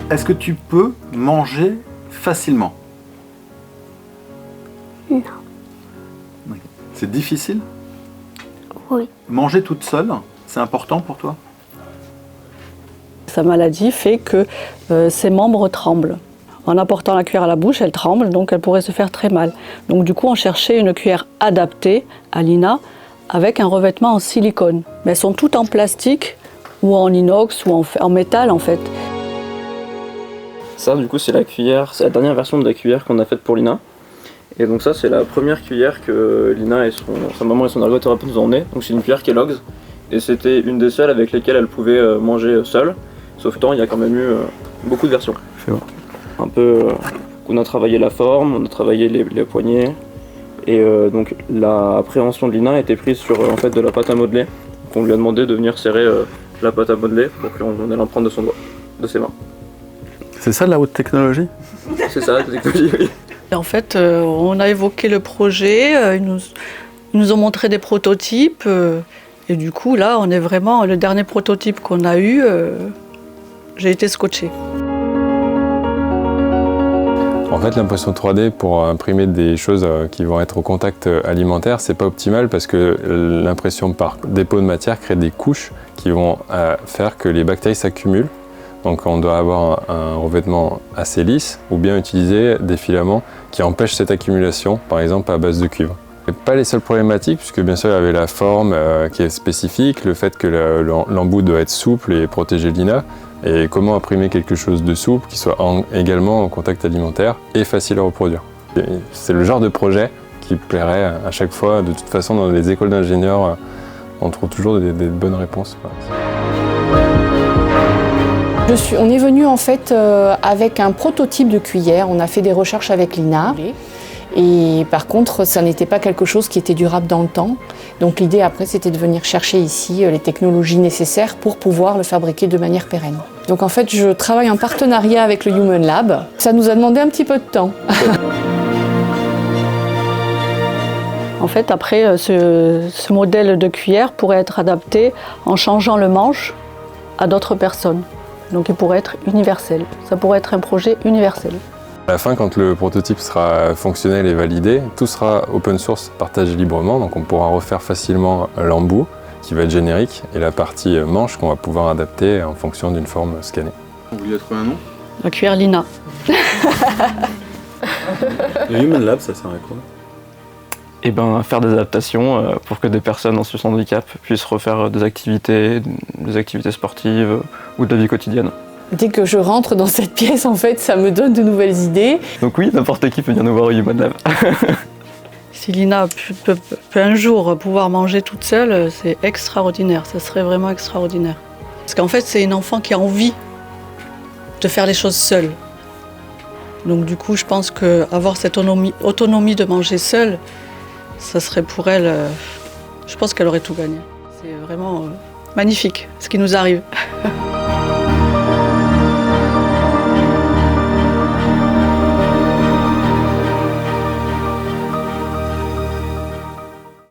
Est-ce que tu peux manger facilement? Non. C'est difficile? Oui. Manger toute seule, c'est important pour toi? Sa maladie fait que ses membres tremblent. En apportant la cuillère à la bouche, elle tremble, donc elle pourrait se faire très mal. Donc du coup, on cherchait une cuillère adaptée à Lina avec un revêtement en silicone. Mais elles sont toutes en plastique ou en inox ou en métal en fait. Ça, du coup, c'est la cuillère, c'est la dernière version de la cuillère qu'on a faite pour Lina. Et donc ça, c'est la première cuillère que Lina et sa maman et son ergothérapeute nous ont emmenée. Donc c'est une cuillère Kellogg's. Et c'était une des seules avec lesquelles elle pouvait manger seule. Sauf que il y a quand même eu beaucoup de versions. Un peu, on a travaillé la forme, on a travaillé les poignets. Et donc la préhension de Lina a été prise sur en fait de la pâte à modeler. Donc on lui a demandé de venir serrer la pâte à modeler pour qu'on allait en prendre de son doigt, de ses mains. C'est ça de la haute technologie? C'est ça, la technologie, oui. Et en fait, on a évoqué le projet, ils nous ont montré des prototypes. Et du coup, là, on est vraiment, le dernier prototype qu'on a eu, j'ai été scotchée. En fait, l'impression 3D pour imprimer des choses qui vont être au contact alimentaire, c'est pas optimal parce que l'impression par dépôt de matière crée des couches qui vont faire que les bactéries s'accumulent. Donc on doit avoir un revêtement assez lisse ou bien utiliser des filaments qui empêchent cette accumulation, par exemple à base de cuivre. Et pas les seules problématiques, puisque bien sûr il y avait la forme qui est spécifique, le fait que l'embout doit être souple et protéger Lina, et comment imprimer quelque chose de souple qui soit également en contact alimentaire et facile à reproduire. C'est le genre de projet qui plairait à chaque fois. De toute façon, dans les écoles d'ingénieurs, on trouve toujours des bonnes réponses. On est venu en fait avec un prototype de cuillère. On a fait des recherches avec Lina. Et par contre, ça n'était pas quelque chose qui était durable dans le temps. Donc l'idée après, c'était de venir chercher ici les technologies nécessaires pour pouvoir le fabriquer de manière pérenne. Donc en fait, je travaille en partenariat avec le Human Lab. Ça nous a demandé un petit peu de temps. En fait, après, ce modèle de cuillère pourrait être adapté en changeant le manche à d'autres personnes. Donc il pourrait être universel. Ça pourrait être un projet universel. À la fin, quand le prototype sera fonctionnel et validé, tout sera open source, partagé librement, donc on pourra refaire facilement l'embout qui va être générique et la partie manche qu'on va pouvoir adapter en fonction d'une forme scannée. Vous lui avez trouvé un nom? La cuillère Lina. Le Human Lab, ça sert à quoi? Et ben faire des adaptations pour que des personnes en situation de handicap puissent refaire des activités sportives ou de la vie quotidienne. Dès que je rentre dans cette pièce, en fait, ça me donne de nouvelles idées. Donc oui, n'importe qui peut venir nous voir au Human Lab. Si Lina peut un jour pouvoir manger toute seule, c'est extraordinaire, ça serait vraiment extraordinaire. Parce qu'en fait, c'est une enfant qui a envie de faire les choses seule. Donc du coup, je pense qu'avoir cette autonomie de manger seule, ça serait pour elle, je pense qu'elle aurait tout gagné. C'est vraiment magnifique ce qui nous arrive.